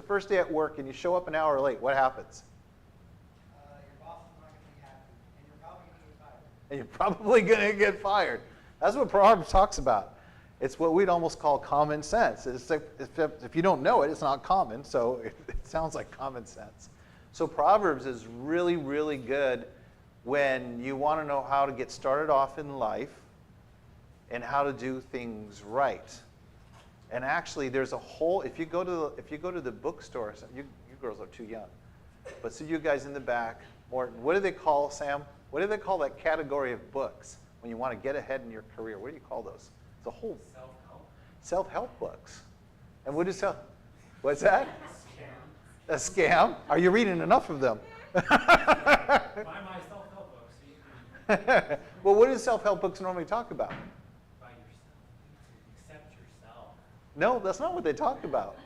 your first day at work and you show up an hour late, what happens? Your boss is not going to be happy, and you're probably going to get fired. And you're probably going to get fired. That's what Proverbs talks about. It's what we'd almost call common sense. It's like, if you don't know it, it's not common, so it sounds like common sense. So Proverbs is really, really good when you want to know how to get started off in life and how to do things right. And actually, there's a whole, if you go to the bookstore, you girls are too young, but so you guys in the back, Morton, what do they call, Sam? What do they call that category of books when you want to get ahead in your career? What do you call those? It's a whole self-help books. And what is what's that? A scam. Are you reading enough of them? Buy my self-help books. Well, what do self-help books normally talk about? By yourself. Accept yourself. No, that's not what they talk about.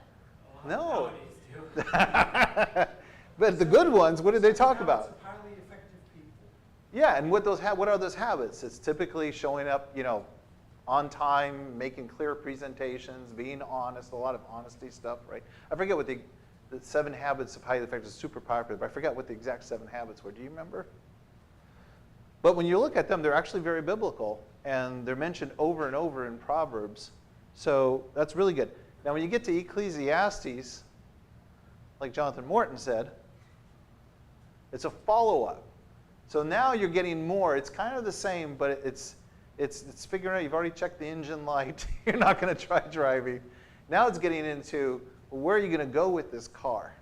Well, No. But the good ones, what do they talk about? Of highly effective people. Yeah, and what are those habits? It's typically showing up, on time, making clear presentations, being honest, a lot of honesty stuff, right? I forget what the 7 habits of highly effective is super popular, but I forget what the exact 7 habits were. Do you remember? But when you look at them, they're actually very biblical, and they're mentioned over and over in Proverbs. So that's really good. Now, when you get to Ecclesiastes, like Jonathan Morton said, it's a follow-up. So now you're getting more. It's kind of the same, but it's figuring out you've already checked the engine light. You're not going to try driving. Now it's getting into, well, where are you going to go with this car?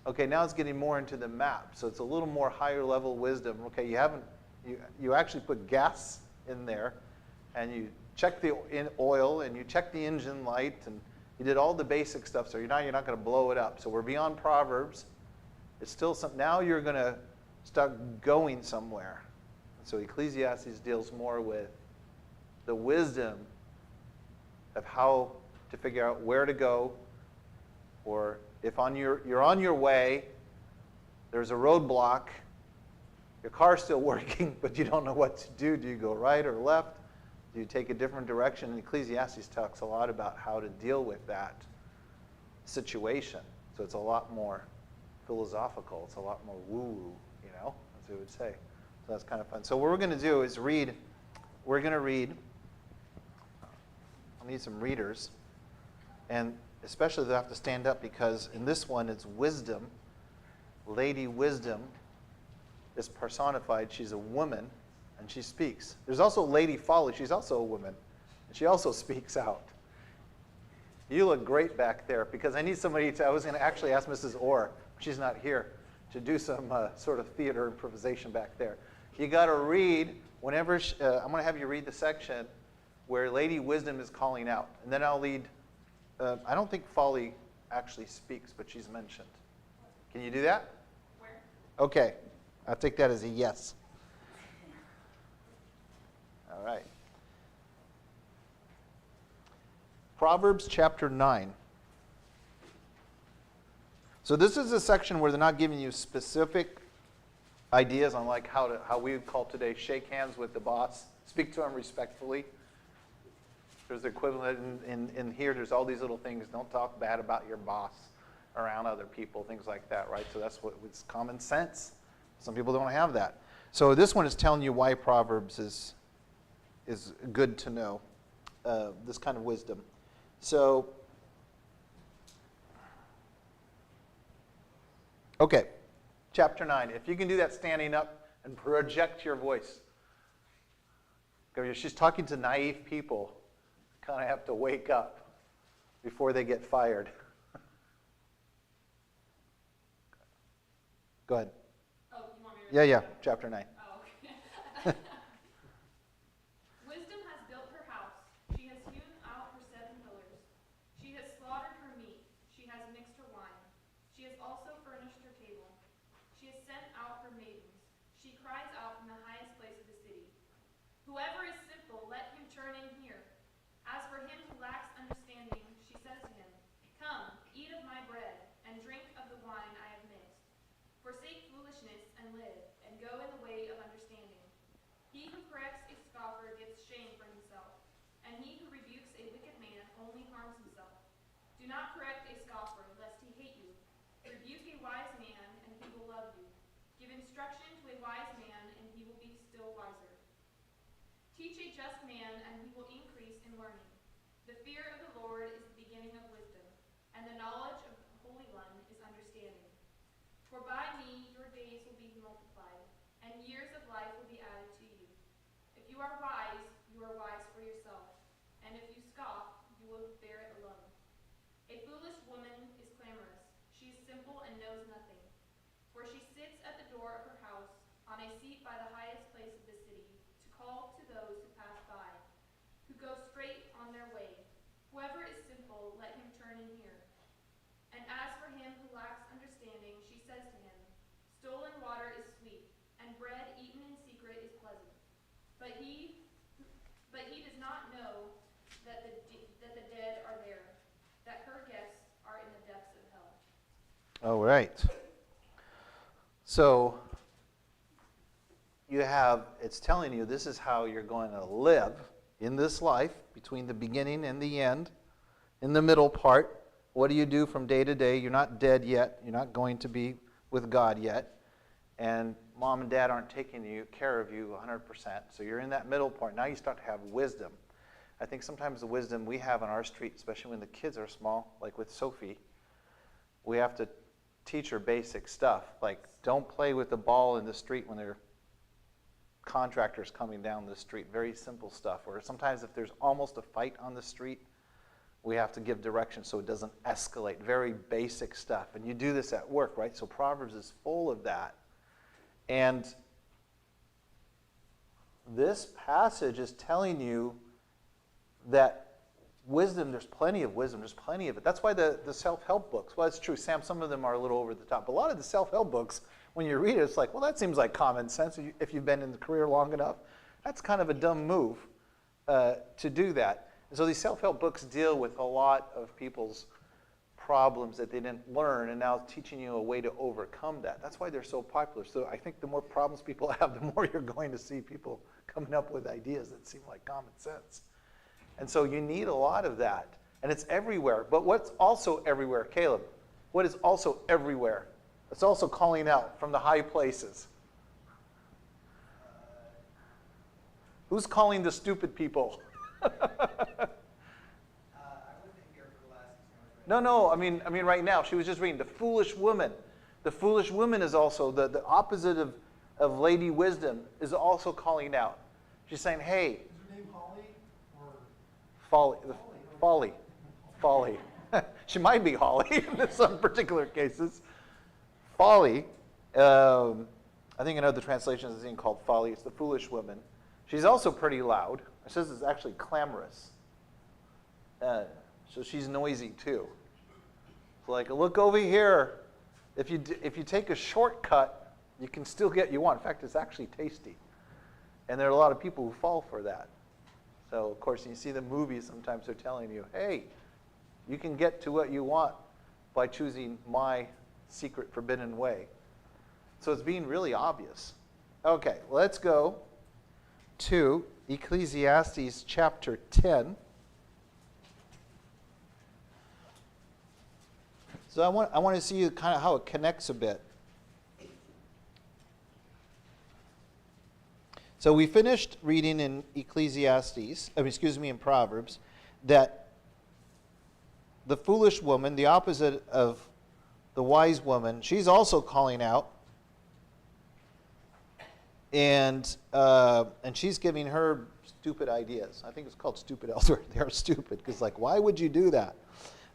Okay, now it's getting more into the map. So it's a little more higher level wisdom. Okay, you actually put gas in there, and you check the oil, and you check the engine light, and you did all the basic stuff. So you're not going to blow it up. So we're beyond Proverbs. It's still now you're going to start going somewhere. So Ecclesiastes deals more with the wisdom of how to figure out where to go, or if you're on your way, there's a roadblock, your car's still working, but you don't know what to do. Do you go right or left? Do you take a different direction? And Ecclesiastes talks a lot about how to deal with that situation. So it's a lot more philosophical. It's a lot more woo-woo, as we would say. So that's kind of fun. So what we're going to do is read. We're going to read. I'll need some readers. And especially they'll have to stand up because in this one it's wisdom. Lady Wisdom is personified. She's a woman, and she speaks. There's also Lady Folly. She's also a woman, and she also speaks out. You look great back there because I need somebody to, I was going to actually ask Mrs. Orr, she's not here, to do some sort of theater improvisation back there. You got to read whenever, I'm going to have you read the section where Lady Wisdom is calling out. And then I'll lead, I don't think Folly actually speaks, but she's mentioned. Can you do that? Where? Okay. I'll take that as a yes. All right. Proverbs chapter 9. So this is a section where they're not giving you specific ideas on like how we would call today shake hands with the boss, speak to him respectfully. There's the equivalent in here. There's all these little things. Don't talk bad about your boss around other people, things like that, right? So that's what it's common sense. Some people don't have that. So this one is telling you why Proverbs is good to know, this kind of wisdom. So, okay, chapter 9. If you can do that standing up and project your voice. She's talking to naive people. Kind of have to wake up before they get fired. Go ahead. Oh, you want me to read Yeah, it? chapter 9. Oh, okay. Wisdom has built her house. She has hewn out her 7 pillars. She has slaughtered her meat. She has mixed her wine. She has also furnished her table. She has sent out her maidens. She cries out from the highest place of the city. Whoever is simple, let him turn in here. As for him who lacks understanding, she says to him, come, eat of my bread, and drink of the wine I have mixed. Forsake foolishness and live, and go in the way of understanding. He who corrects a scoffer gets shame for himself, and he who rebukes a wicked man only harms himself. Do not correct a scoffer, lest he instruction to a wise man, and he will be still wiser. Teach a just man, and he will increase in learning. The fear of the Lord is the beginning of wisdom, and the knowledge of the Holy One is understanding. For by me your days will be multiplied, and years of life will be added to you. If you are wise for yourself, and if you scoff, you will bear it alone. A foolish woman is clamorous. She is simple and knows nothing. For she sits at the door of her house, on a seat by the highest place of the city, to call to those who pass by, who go straight on their way. Whoever is simple, let him turn and hear. And as for him who lacks understanding, she says to him, stolen water is sweet, and bread eaten in secret is pleasant. But he does not know that the dead are there, that her guests are in the depths of hell. All right. So it's telling you this is how you're going to live in this life, between the beginning and the end, in the middle part. What do you do from day to day? You're not dead yet. You're not going to be with God yet. And mom and dad aren't taking care of you 100%. So you're in that middle part. Now you start to have wisdom. I think sometimes the wisdom we have on our street, especially when the kids are small, like with Sophie, we have to teach her basic stuff. Like, don't play with the ball in the street when there are contractors coming down the street. Very simple stuff. Or sometimes if there's almost a fight on the street, we have to give direction so it doesn't escalate. Very basic stuff. And you do this at work, right? So Proverbs is full of that. And this passage is telling you that wisdom, there's plenty of wisdom. There's plenty of it. That's why the self-help books, well, it's true, Sam, some of them are a little over the top. But a lot of the self-help books, when you read it, it's like, well, that seems like common sense if you've been in the career long enough. That's kind of a dumb move to do that. And so these self-help books deal with a lot of people's problems that they didn't learn, and now teaching you a way to overcome that. That's why they're so popular. So I think the more problems people have, the more you're going to see people coming up with ideas that seem like common sense. And so you need a lot of that. And it's everywhere. But what's also everywhere, Caleb? What is also everywhere? It's also calling out from the high places. Who's calling the stupid people? I wasn't here for the last 6 months. No. I mean, right now, she was just reading the foolish woman. The foolish woman is also the opposite of Lady Wisdom is also calling out. She's saying, "Hey, Is her name Holly or folly. She might be Holly in some particular cases. Folly. I think another translation is even called folly. It's the foolish woman. She's also pretty loud. It says it's actually clamorous. So she's noisy too. It's like, look over here. If you take a shortcut, you can still get what you want. In fact, it's actually tasty. And there are a lot of people who fall for that. So, of course, you see the movies, sometimes they're telling you, hey, you can get to what you want by choosing my secret forbidden way. So it's being really obvious. Okay, let's go to Ecclesiastes chapter 10. So I want to see kind of how it connects a bit. So we finished reading in in Proverbs, that the foolish woman, the opposite of the wise woman, she's also calling out, and she's giving her stupid ideas. I think it's called stupid elsewhere. They're stupid because, like, why would you do that?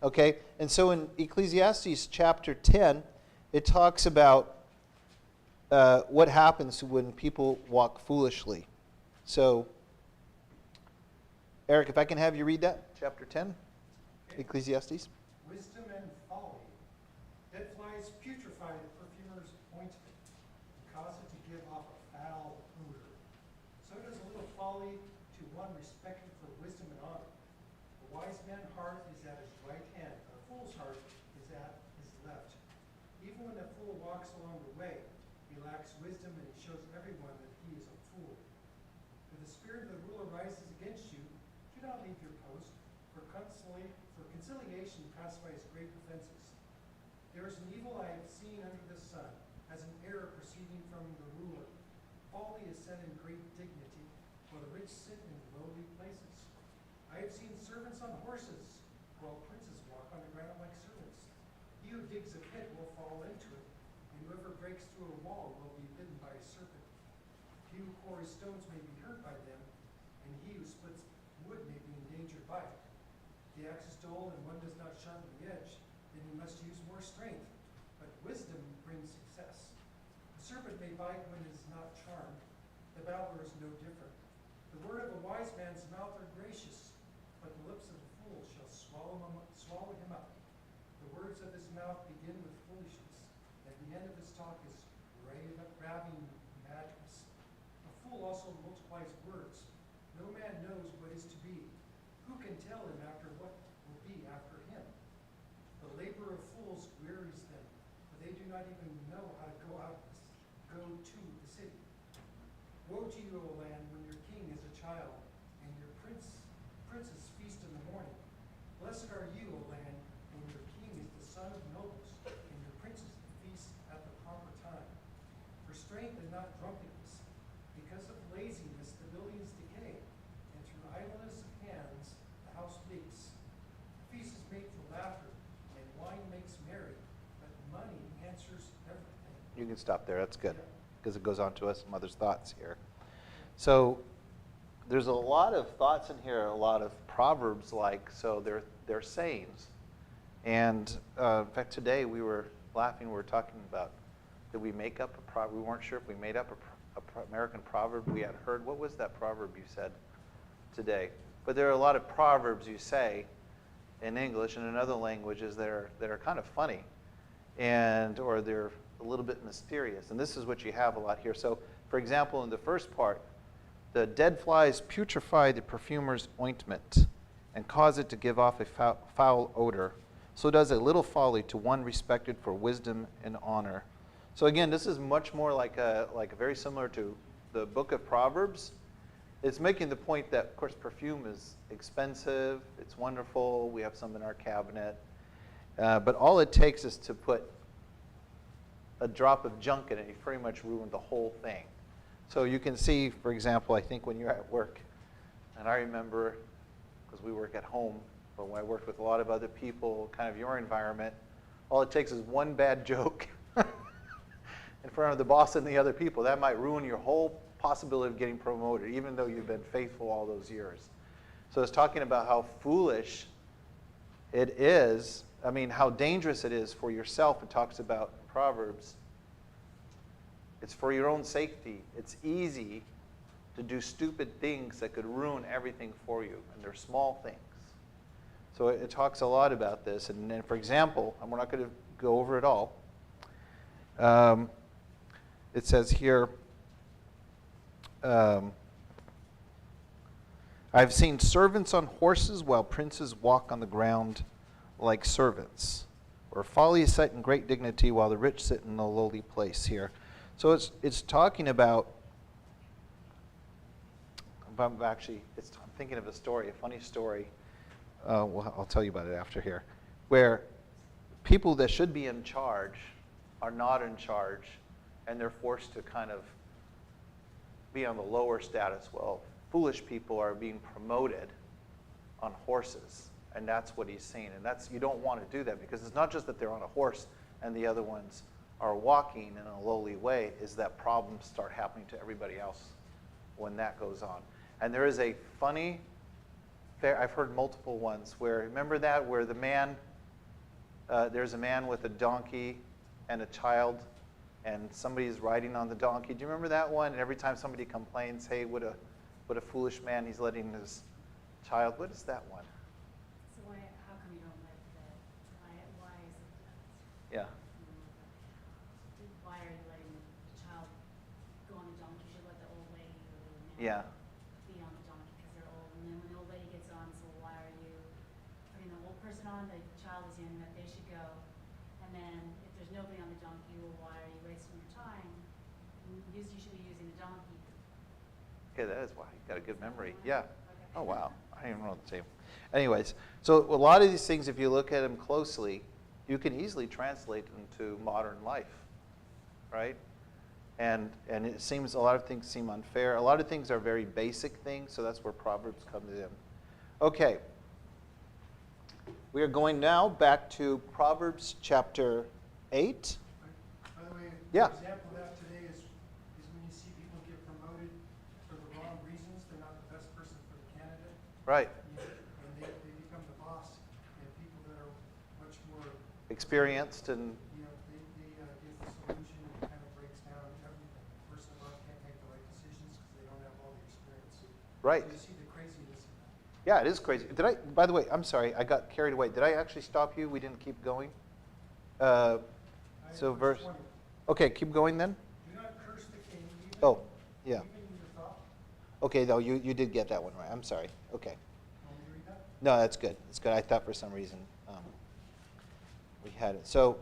Okay, and so in Ecclesiastes chapter 10, it talks about what happens when people walk foolishly. So, Eric, if I can have you read that, chapter 10, Okay. Ecclesiastes. Wisdom and folly. Dead flies putrefy the perfumer's ointment and cause it to give off a foul odor. So does a little folly to one respected for wisdom and honor. A wise man's heart is at his right hand, but a fool's heart is at his left. Even when the fool walks along the way, he lacks wisdom, and he shows everyone that he is a fool. If the spirit of the ruler rises against you, do not leave your post, for conciliation pacifies great offenses. There is an evil I have seen under the sun, as an heir proceeding from the ruler. Folly is set in great dignity, while the rich sit in lowly places. I have seen servants on horses, while princes walk on the ground like servants. He who digs a pit will fall into it, and whoever breaks through a wall will be bitten by a serpent. He who quarries stones may be hurt by them, and he who splits wood may be endangered by it. The axe is dull and one does not sharpen the edge, then he must use more strength. But wisdom brings success. The serpent may bite when it is not charmed. The babbler is no different. The word of a wise man's mouth are gracious, but the lips of a fool shall swallow him up. The words of his mouth begin with foolishness, and the end of his talk is raving madness. A fool also multiplies words. No man knows what is to be. Who can tell him after what will be after him? The labor of fools wearies them, for they do not even know how to go to the city. Woe to you, O land, when your king is a child, and your princes feast in the morning. Blessed are you, O land, when your king is the son of nobles, and your princes feast at the proper time. For strength and not drunkenness, because of laziness the buildings decay, and through idleness of hands the house leaks. Feast is made for laughter, and wine makes merry, but money answers everything. You can stop there. That's good, because it goes on to us some other thoughts here. So there's a lot of thoughts in here, a lot of proverbs so they're sayings. And in fact, today we were laughing, we were talking about, did we make up a proverb? We weren't sure if we made up a American proverb we had heard. What was that proverb you said today? But there are a lot of proverbs you say in English and in other languages that are kind of funny, or they're a little bit mysterious. And this is what you have a lot here. So, for example, in the first part, the dead flies putrefy the perfumer's ointment and cause it to give off a foul odor. So does a little folly to one respected for wisdom and honor. So again, this is much more like very similar to the book of Proverbs. It's making the point that, of course, perfume is expensive, it's wonderful, we have some in our cabinet, but all it takes is to put a drop of junk in it, you pretty much ruined the whole thing. So you can see, for example, I think when you're at work, and I remember, because we work at home, but when I worked with a lot of other people, kind of your environment, all it takes is one bad joke in front of the boss and the other people. That might ruin your whole possibility of getting promoted, even though you've been faithful all those years. So it's talking about how foolish it is, how dangerous it is for yourself. It talks about Proverbs. It's for your own safety. It's easy to do stupid things that could ruin everything for you, and they're small things. So it talks a lot about this. And then, for example, and we're not going to go over it all, it says here, I've seen servants on horses while princes walk on the ground like servants. Or folly is set in great dignity while the rich sit in a lowly place here. So it's talking about, I'm thinking of a story, a funny story. Well, I'll tell you about it after here, where people that should be in charge are not in charge, and they're forced to kind of be on the lower status. Well, foolish people are being promoted on horses, and that's what he's saying. And you don't want to do that, because it's not just that they're on a horse and the other ones are walking in a lowly way, is that problems start happening to everybody else when that goes on. And there is a funny, I've heard multiple ones, remember that, where the man, there's a man with a donkey and a child, and somebody's riding on the donkey. Do you remember that one? And every time somebody complains, hey, what a foolish man, he's letting his child, what is that one? So how come you don't like that? Why is it that? Yeah. Why are you letting the child go on the donkey? You should let the old lady or the man Yeah. be on the donkey because they're old. And then when the old lady gets on, so why are you putting the old person on? The child is young, that they should go. And then if there's nobody on the donkey, well, why are you wasting your time? You should be using the donkey. Okay, that is why. You got a good memory. Yeah. Oh, wow. I didn't even know the same. Anyways, so a lot of these things, if you look at them closely, you can easily translate into modern life. right? And it seems a lot of things seem unfair. A lot of things are very basic things, so that's where Proverbs comes in. Okay. We are going now back to Proverbs chapter 8. By the way, Yeah. an example of that today is when you see people get promoted for the wrong reasons, they're not the best person for the candidate, Right. and they become the boss, and people that are much more, Experienced and they give the solution and it kind of breaks down everything. The person above can't make the right decisions because they don't have all the experience. right. So you see the craziness in that. Yeah, it is crazy. By the way, I'm sorry, I got carried away. Did I actually stop you? We didn't keep going? So verse, 20. okay, keep going then? Do not curse the king, even, Oh, yeah. even in your thought. Okay, no, you did get that one right. I'm sorry. Okay. Want me to read that? No, that's good. That's good. I thought for some reason we had it. So,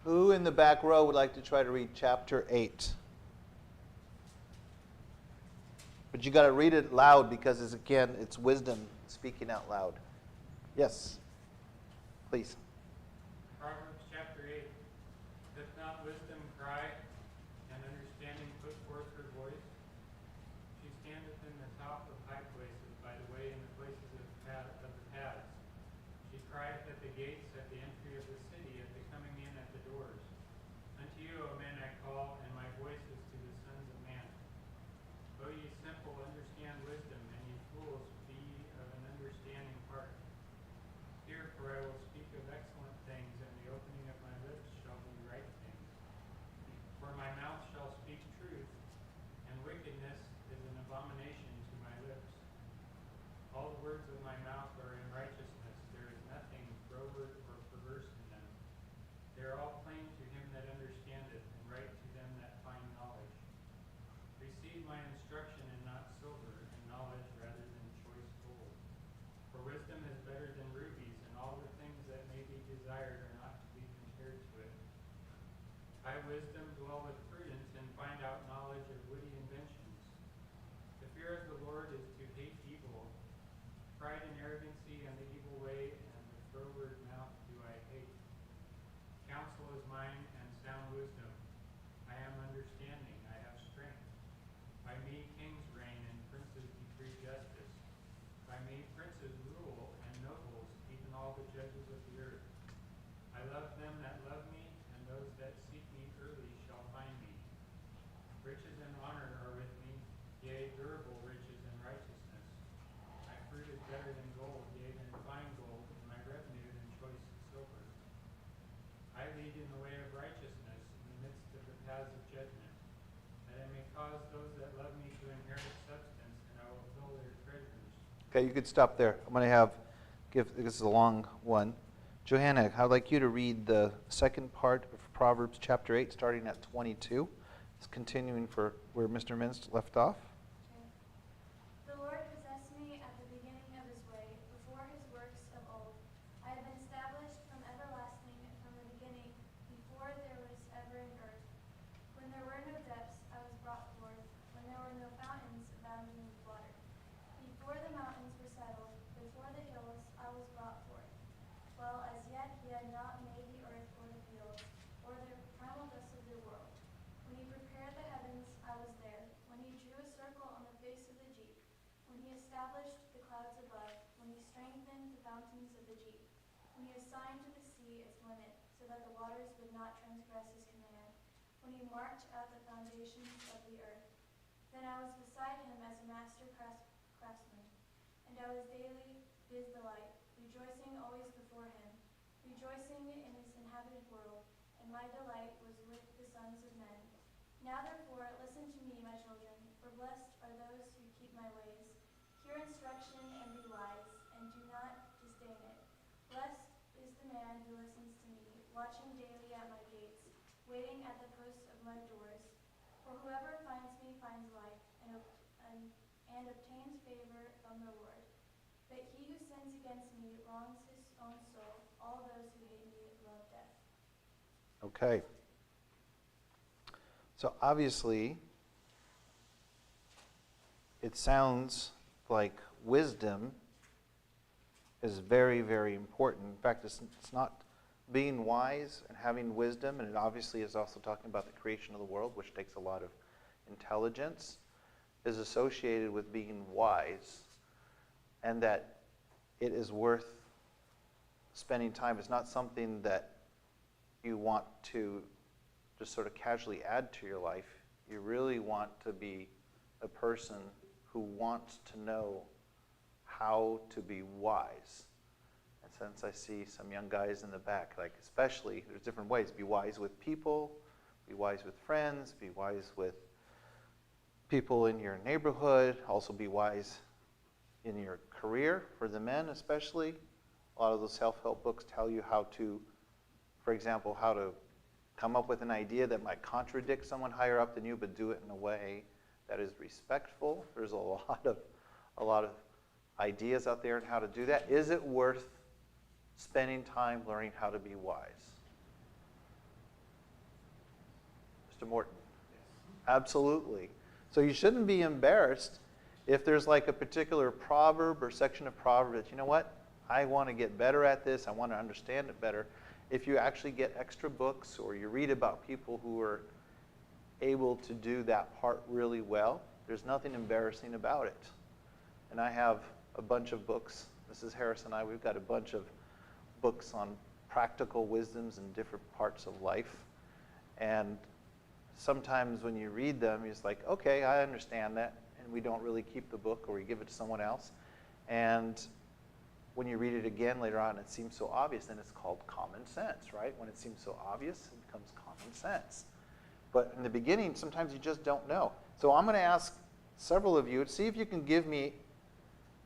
who in the back row would like to try to read chapter 8? But you got to read it loud because, it's wisdom speaking out loud. Yes, please. Proverbs chapter 8. Doth not wisdom cry, and understanding put forth her voice? She standeth in the top of high places, by the way in the places of the paths. She crieth at the gates, at the entry of the city, at the coming in at the doors. Unto you, O men, I call, and my voice is to the sons of man. O ye simple, understand wisdom, and ye fools, be of an understanding heart. Hear, for I will speak of excellent things, and the opening of my lips shall be right things. For my mouth shall speak truth, and wickedness is an abomination to my lips. All the words of my mouth are in righteousness, there is nothing froward or perverse in them. They are all plain to him that understandeth, and right to them that find knowledge. Receive my instruction and not silver, and knowledge rather than choice gold. For wisdom is better than rubies, and all the things that may be desired are not to be compared to it. High wisdom dwell with prudence, and find out knowledge of witty inventions. The fear of the Lord is to hate evil. Pride and arrogancy and the evil way, and the froward mouth do I hate. Counsel is mine, and sound wisdom. I am understanding, I have strength. By me kings reign, and princes decree justice. By me princes rule, and nobles, even all the judges of the earth. I love them that love me, and those that seek me early shall find me. Riches and honor are with me, yea, durable riches and righteousness. My fruit is better than gold, yea, than fine gold, and my revenue than choice silver. I lead in the way of righteousness, in the midst of the paths of judgment, that I may cause those that love me to inherit substance, and I will fill their treasures. Okay, you could stop there. I'm going to this is a long one. Johanna, I'd like you to read the second part of Proverbs chapter 8, starting at 22. It's continuing for where Mr. Minst left off. The Lord possessed me at the beginning of his way, before his works of old. I have been established from everlasting, from the beginning, before there was ever an earth. When there were no depths, I was brought forth, when there were no fountains abounding with water. Before the mountains were settled, before the hills, I was brought forth. While as yet he had not made the earth or the fields, or the primal dust of the world. When he prepared the heavens, I was there. When he drew a circle on the face of the deep. When he established the clouds above. When he strengthened the fountains of the deep. When he assigned to the sea its limit, so that the waters would not transgress his command. When he marked out the foundations of the earth. Then I was beside him as a master craftsman, and I was daily his delight, rejoicing always before him, rejoicing in his inhabited world, and my delight was with the sons of men. Now therefore listen to me, my children, for blessed are those who keep my ways. Hear instruction and be wise, and do not disdain it. Blessed is the man who listens to me, watching daily at my gates, waiting at the posts of my doors. For whoever finds me finds life, and obtains favor from the Lord. But he who sins against me wrongs his own soul. All those who hate me love death. Okay. So obviously, it sounds like wisdom is very, very important. In fact, it's not being wise and having wisdom, and it obviously is also talking about the creation of the world, which takes a lot of intelligence, is associated with being wise, and that it is worth spending time. It's not something that you want to just sort of casually add to your life. You really want to be a person who wants to know how to be wise. And since I see some young guys in the back, like especially, there's different ways. Be wise with people, be wise with friends, be wise with people in your neighborhood, also be wise in your career, for the men especially. A lot of those self-help books tell you how to, for example, how to come up with an idea that might contradict someone higher up than you, but do it in a way that is respectful. There's a lot of ideas out there on how to do that. Is it worth spending time learning how to be wise? Mr. Morton? Absolutely. So you shouldn't be embarrassed if there's like a particular proverb or section of proverb that, you know what, I want to get better at this, I want to understand it better. If you actually get extra books or you read about people who are able to do that part really well, there's nothing embarrassing about it. And I have a bunch of books. Mrs. Harris and I, we've got a bunch of books on practical wisdoms in different parts of life. And sometimes when you read them, you're just like, okay, I understand that. And we don't really keep the book, or we give it to someone else. And when you read it again later on, it seems so obvious, then it's called common sense, right? When it seems so obvious, it becomes common sense. But in the beginning, sometimes you just don't know. So I'm going to ask several of you to see if you can give me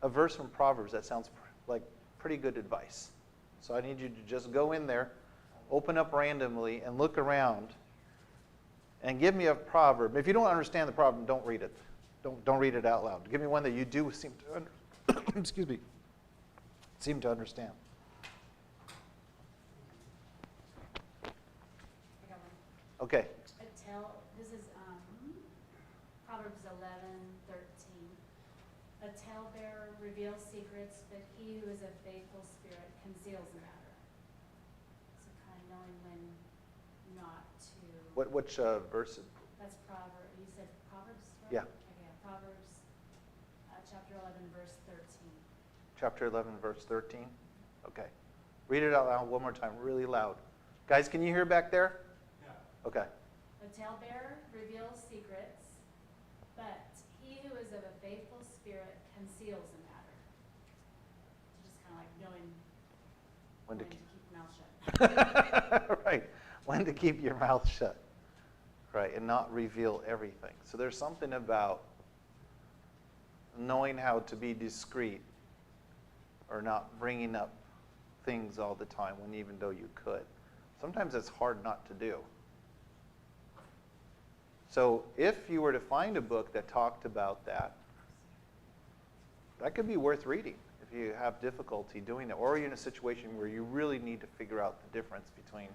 a verse from Proverbs that sounds like pretty good advice. So I need you to just go in there, open up randomly, and look around, and give me a proverb. If you don't understand the proverb, don't read it. Don't read it out loud. Give me one that you do seem to excuse me, seem to understand. I got one. Okay. This is Proverbs 11:13. A talebearer reveals secrets, but he who is a faithful spirit conceals the matter. So kind of knowing when not to. Which verse? That's Proverbs. You said Proverbs, right? Yeah. Okay, Proverbs chapter 11, verse 13. Chapter 11, verse 13? Okay. Read it out loud one more time, really loud. Guys, can you hear back there? Yeah. Okay. A talebearer reveals secrets, but he who is of a faithful spirit conceals the matter. So just kind of like knowing When to keep keep your mouth shut. right. When to keep your mouth shut. Right, and not reveal everything. So there's something about knowing how to be discreet, or not bringing up things all the time when even though you could. Sometimes it's hard not to do. So if you were to find a book that talked about that, that could be worth reading if you have difficulty doing it, or you're in a situation where you really need to figure out the difference between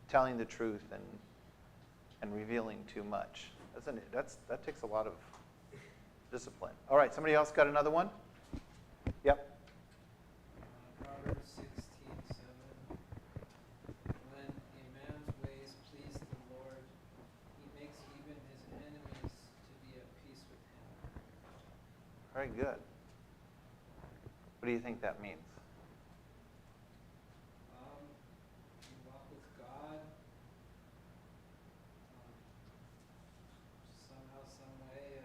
telling the truth and revealing too much. That takes a lot of discipline. All right, somebody else got another one? Yep. Proverbs 16:7. When a man's ways please the Lord, he makes even his enemies to be at peace with him. Very good. What do you think that means? You walk with God. Somehow, some way,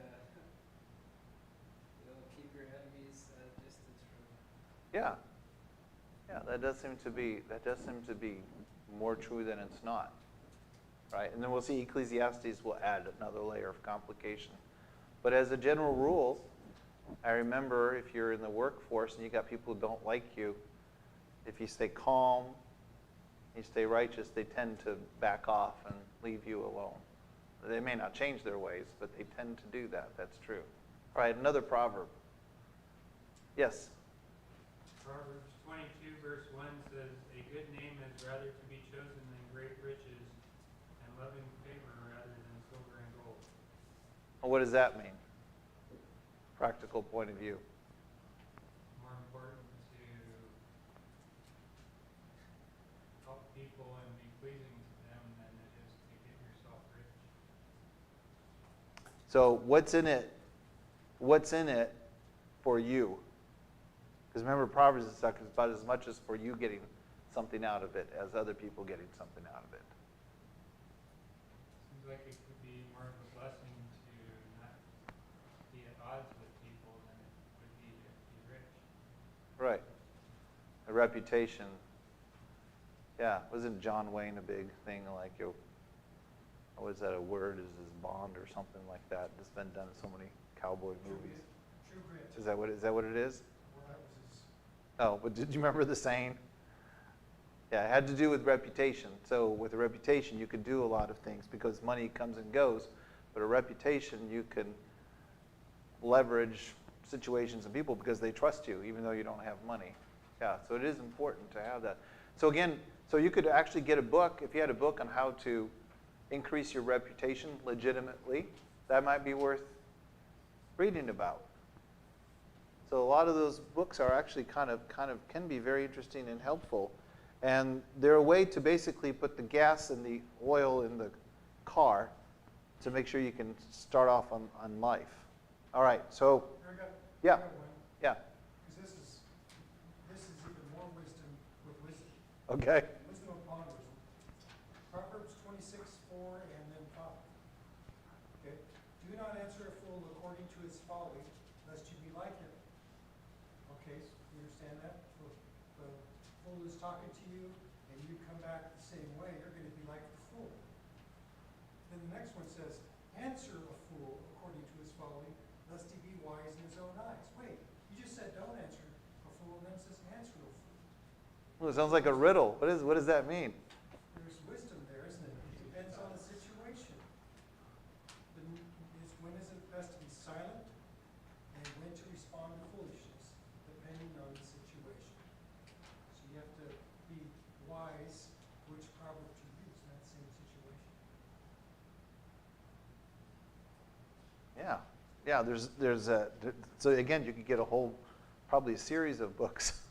you'll keep your enemies at a distance from you. Yeah. Yeah, that does seem to be more true than it's not. Right? And then we'll see Ecclesiastes will add another layer of complication. But as a general rule, I remember if you're in the workforce and you got people who don't like you, if you stay calm, you stay righteous, they tend to back off and leave you alone. They may not change their ways, but they tend to do that. That's true. All right, another proverb. Yes? Proverbs 22, verse 1 says, a good name is rather to be chosen than great riches, and loving favor rather than silver and gold. Well, what does that mean? Practical point of view. More important to people and be pleasing to them than it is to get yourself rich. So what's in it? What's in it for you? Because remember, Proverbs is about as much as for you getting something out of it as other people getting something out of it. Seems like it could be more of a blessing to not be at odds with people than it would be to be rich. Right. A reputation. Yeah, wasn't John Wayne a big thing like, what is that, a word is his bond or something like that? It's been done in so many cowboy movies. True grit. Is that what it is? Well, that was his. Oh, but did you remember the saying? Yeah, it had to do with reputation. So with a reputation, you could do a lot of things because money comes and goes. But a reputation, you can leverage situations and people because they trust you, even though you don't have money. Yeah, so it is important to have that. So again, so you could actually get a book, if you had a book on how to increase your reputation legitimately, that might be worth reading about. So a lot of those books are actually kind of can be very interesting and helpful. And they're a way to basically put the gas and the oil in the car to make sure you can start off on life. All right, so I got yeah, one. yeah, Because this is even more wisdom with wisdom. okay. Wisdom upon wisdom. Proverbs 26:4 and then 5. Okay. Do not answer a fool according to his folly, lest you be like him. Okay, so you understand that? The fool is talking to you, and you come back the same way, you're going to be like the fool. Then the next one says, answer a fool according to his folly, lest he be wise in his own eyes. Wait, you just said don't answer a fool, and then it says answer a fool. Well, it sounds like a riddle. What does that mean? There's wisdom there, isn't it? It depends on the situation. When is it best to be silent, and when to respond to foolishness, depending on the situation. So you have to be wise which proverb to use in that same situation. Yeah, yeah. So again, you could get a whole, probably a series of books.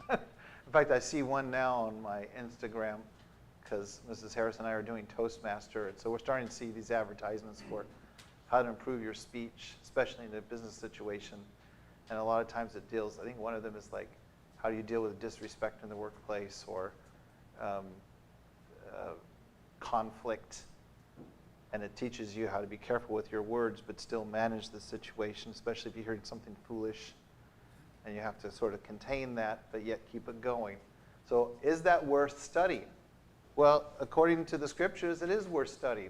In fact, I see one now on my Instagram because Mrs. Harris and I are doing Toastmaster, and so we're starting to see these advertisements for how to improve your speech, especially in a business situation. And a lot of times it deals. I think one of them is like, how do you deal with disrespect in the workplace or conflict. And it teaches you how to be careful with your words, but still manage the situation, especially if you hear something foolish. And you have to sort of contain that, but yet keep it going. So is that worth studying? Well, according to the scriptures, it is worth studying.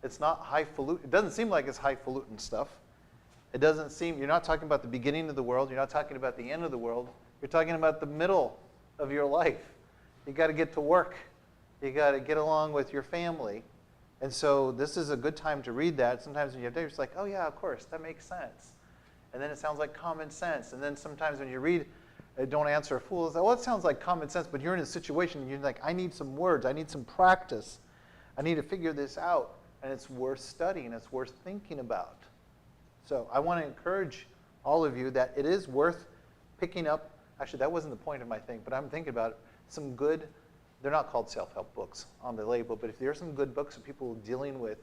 It's not highfalutin. It doesn't seem like it's highfalutin stuff. It doesn't seem, you're not talking about the beginning of the world. You're not talking about the end of the world. You're talking about the middle of your life. You got to get to work. You got to get along with your family. And so this is a good time to read that. Sometimes when you have days, it's like, oh yeah, of course, that makes sense. And then it sounds like common sense. And then sometimes when you read, don't answer a fool, it's like, well, it sounds like common sense, but you're in a situation and you're like, I need some words, I need some practice. I need to figure this out. And it's worth studying, it's worth thinking about. So I want to encourage all of you that it is worth picking up, actually that wasn't the point of my thing, but I'm thinking about it, some good, they're not called self-help books on the label, but if there are some good books of people dealing with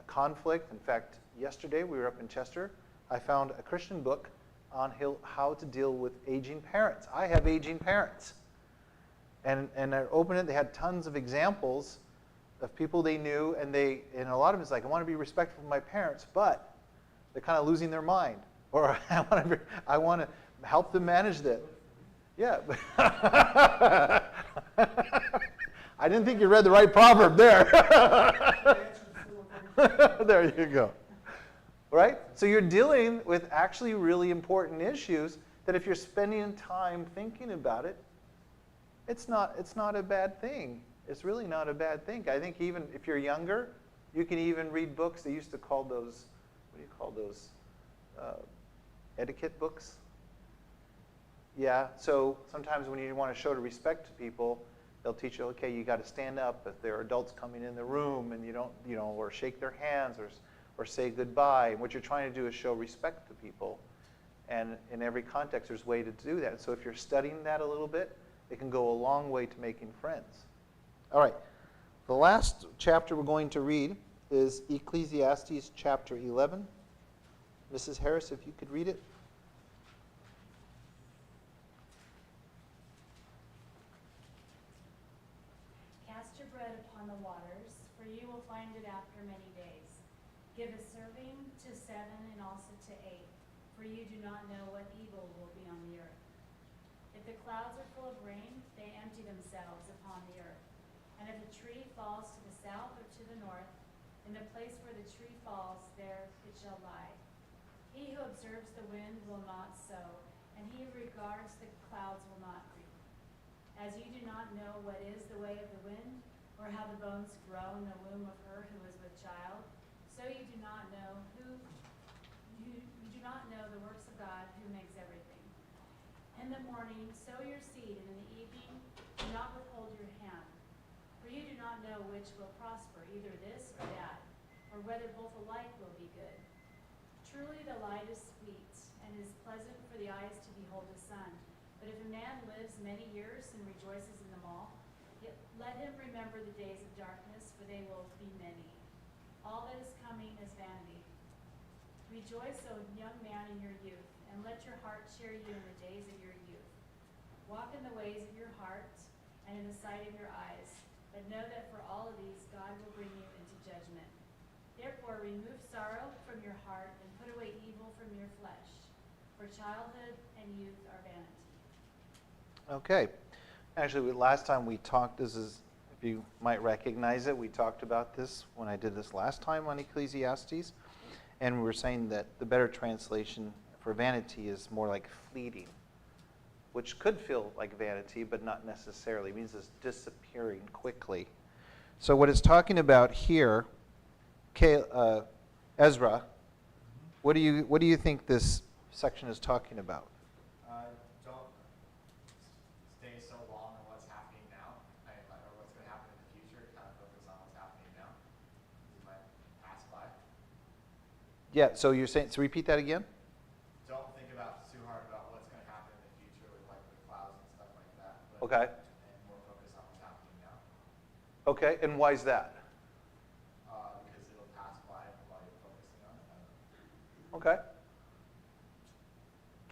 conflict. In fact, yesterday we were up in Chester. I found a Christian book on how to deal with aging parents. I have aging parents. And I opened it, they had tons of examples of people they knew, and a lot of it's like, I want to be respectful of my parents, but they're kind of losing their mind. Or I want to help them manage that. Yeah. I didn't think you read the right proverb there. There you go. Right? So you're dealing with actually really important issues that if you're spending time thinking about it, it's not a bad thing. It's really not a bad thing. I think even if you're younger, you can even read books. They used to call those, what do you call those? Etiquette books? Yeah, so sometimes when you want to show respect to people, they'll teach you, okay, you got to stand up if there are adults coming in the room and you don't, or shake their hands or say goodbye. And what you're trying to do is show respect to people. And in every context, there's a way to do that. So if you're studying that a little bit, It can go a long way to making friends. All right. The last chapter we're going to read is Ecclesiastes chapter 11. Mrs. Harris, if you could read it. Cast your bread upon the waters, for you will find it after many days. Give a serving to 7 and also to 8, for you do not know what evil will be on the earth. If the clouds are full of rain, they empty themselves upon the earth. And if a tree falls to the south or to the north, in the place where the tree falls, there it shall lie. He who observes the wind will not sow, and he who regards the clouds will not reap. As you do not know what is the way of the wind, or how the bones grow in the womb of her who is with child, so you do not know the works of God who makes everything. In the morning sow your seed, and in the evening do not withhold your hand. For you do not know which will prosper, either this or that, or whether both alike will be good. Truly the light is sweet, and it is pleasant for the eyes to behold the sun. But if a man lives many years and rejoices in them all, yet let him remember the days of darkness, for they will be many. All that is coming is vanity. Rejoice, O young man, in your youth, and let your heart cheer you in the days of your youth. Walk in the ways of your heart and in the sight of your eyes, but know that for all of these God will bring you into judgment. Therefore remove sorrow from your heart and put away evil from your flesh, for childhood and youth are vanity. Okay. Actually, last time we talked, this is, if you might recognize it, we talked about this when I did this last time on Ecclesiastes. And we were saying that the better translation for vanity is more like fleeting, which could feel like vanity, but not necessarily. It means it's disappearing quickly. So what it's talking about here, Ezra, what do you think this section is talking about? Don't stay so long on what's happening now, or what's going to happen in the future. Kind of focus on what's happening now. You might pass by. Yeah, so you're saying, so repeat that again? Don't think about too hard about what's going to happen in the future with like the clouds and stuff like that. Okay. And more focus on what's happening now. Okay, and why is that? Because it'll pass by while you're focusing on it. Okay.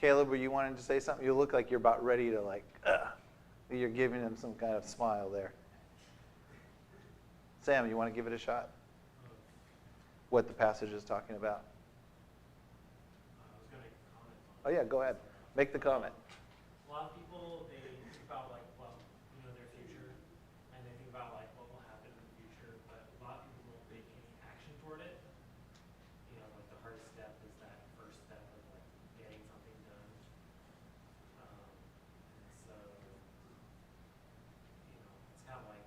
Caleb, were you wanting to say something? You look like you're about ready to you're giving him some kind of smile there. Sam, you want to give it a shot? What the passage is talking about? I was going to comment on Oh yeah, go ahead. Make the comment. a lot of people, they think about like, well, their future, and they think about like what will happen in the future, but a lot of people won't take any action toward it. Like the hardest step is that first step of like getting something done. And so, it's kind of like,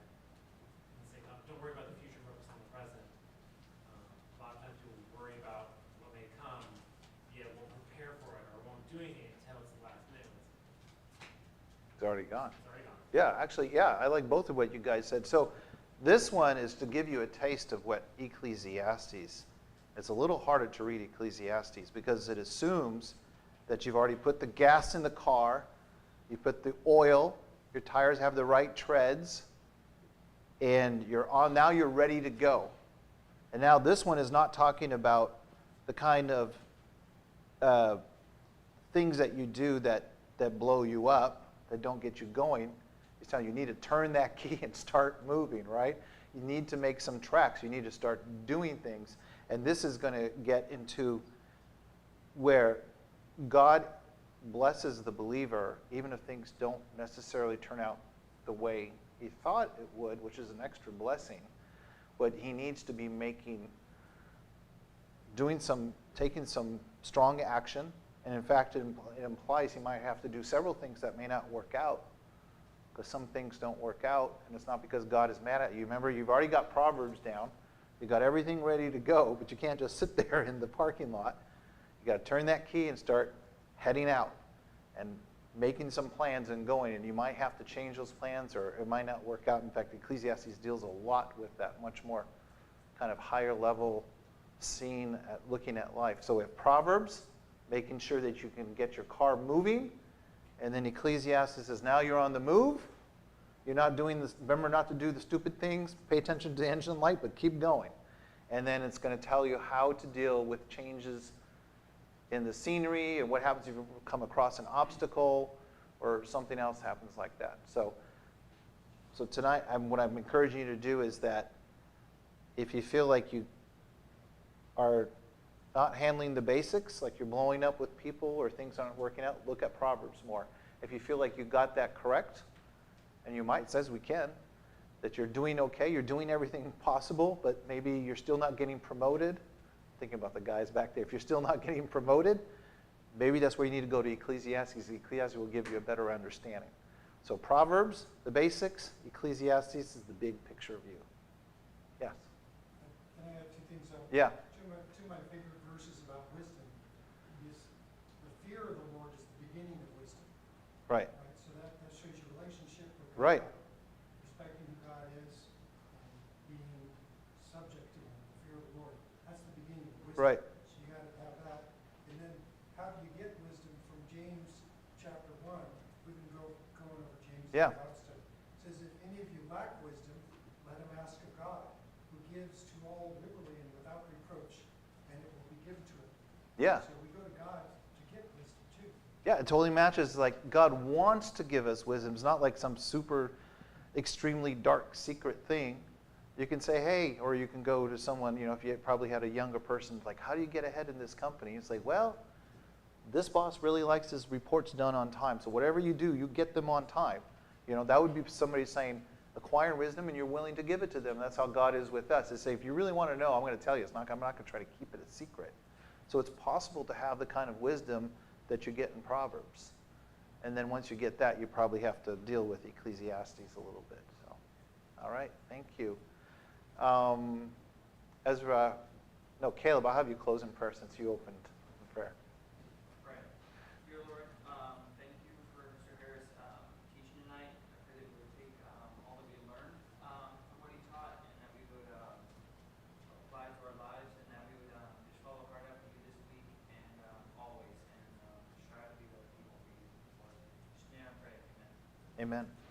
say, don't worry about the future, focus on the present. A lot of times people worry about what may come, yet won't prepare for it or won't do anything until it's the last minute. It's already gone. It's already gone. Yeah, actually, yeah, I like both of what you guys said. So this one is to give you a taste of what Ecclesiastes. It's a little harder to read Ecclesiastes because it assumes that you've already put the gas in the car, you put the oil, your tires have the right treads, and now you're ready to go. And now this one is not talking about the kind of things that you do that blow you up, that don't get you going. It's telling you need to turn that key and start moving, right? You need to make some tracks. You need to start doing things. And this is going to get into where God blesses the believer, even if things don't necessarily turn out the way he thought it would, which is an extra blessing. But he needs to be taking some strong action. And in fact, it implies he might have to do several things that may not work out. Because some things don't work out, and it's not because God is mad at you. Remember, you've already got Proverbs down. You've got everything ready to go, but you can't just sit there in the parking lot. You've got to turn that key and start heading out and making some plans and going. And you might have to change those plans, or it might not work out. In fact, Ecclesiastes deals a lot with that, much more kind of higher level scene looking at life. So we have Proverbs, making sure that you can get your car moving, And then Ecclesiastes says, now you're on the move. You're not doing this. Remember not to do the stupid things. Pay attention to the engine light, but keep going. And then it's going to tell you how to deal with changes in the scenery and what happens if you come across an obstacle or something else happens like that. So tonight, what I'm encouraging you to do is that if you feel like you are not handling the basics, like you're blowing up with people or things aren't working out, look at Proverbs more. If you feel like you got that correct, and you might, says we can, that you're doing okay, you're doing everything possible, but maybe you're still not getting promoted. Thinking about the guys back there. If you're still not getting promoted, maybe that's where you need to go to Ecclesiastes. Ecclesiastes will give you a better understanding. So Proverbs, the basics. Ecclesiastes is the big picture view. Yes? Can I add two things? Yeah. Two of my favorite verses about wisdom is the fear of the Lord is the beginning of wisdom. Right. So that shows your relationship with God. Right. Respecting who God is, and being subject to Him, the fear of the Lord. That's the beginning of wisdom. Right. So you got to have that. And then how do you get wisdom from James chapter 1? We've been going over James Yeah. in Bible study. It says, if any of you lack wisdom, let him ask of God, who gives to all liberally and without reproach, and it will be given to him. Yeah. So we go to God to get wisdom too. Yeah, it totally matches. Like God wants to give us wisdom. It's not like some super extremely dark secret thing. You can say, hey, or you can go to someone, if you probably had a younger person, like, how do you get ahead in this company? It's like, well, this boss really likes his reports done on time. So whatever you do, you get them on time. That would be somebody saying, acquire wisdom and you're willing to give it to them. That's how God is with us. They say, if you really want to know, I'm going to tell you. I'm not going to try to keep it a secret. So it's possible to have the kind of wisdom that you get in Proverbs. And then once you get that, you probably have to deal with Ecclesiastes a little bit. So, all right, thank you. Caleb, I'll have you close in prayer since you opened in prayer. Right. Dear Lord, thank you for Mr. Harris teaching tonight. I pray that we would take all that we learned from what he taught, and that we would apply to our lives, and that we would just follow hard after you this week and always, and strive to be better people for you. Just may I pray. Amen. Amen.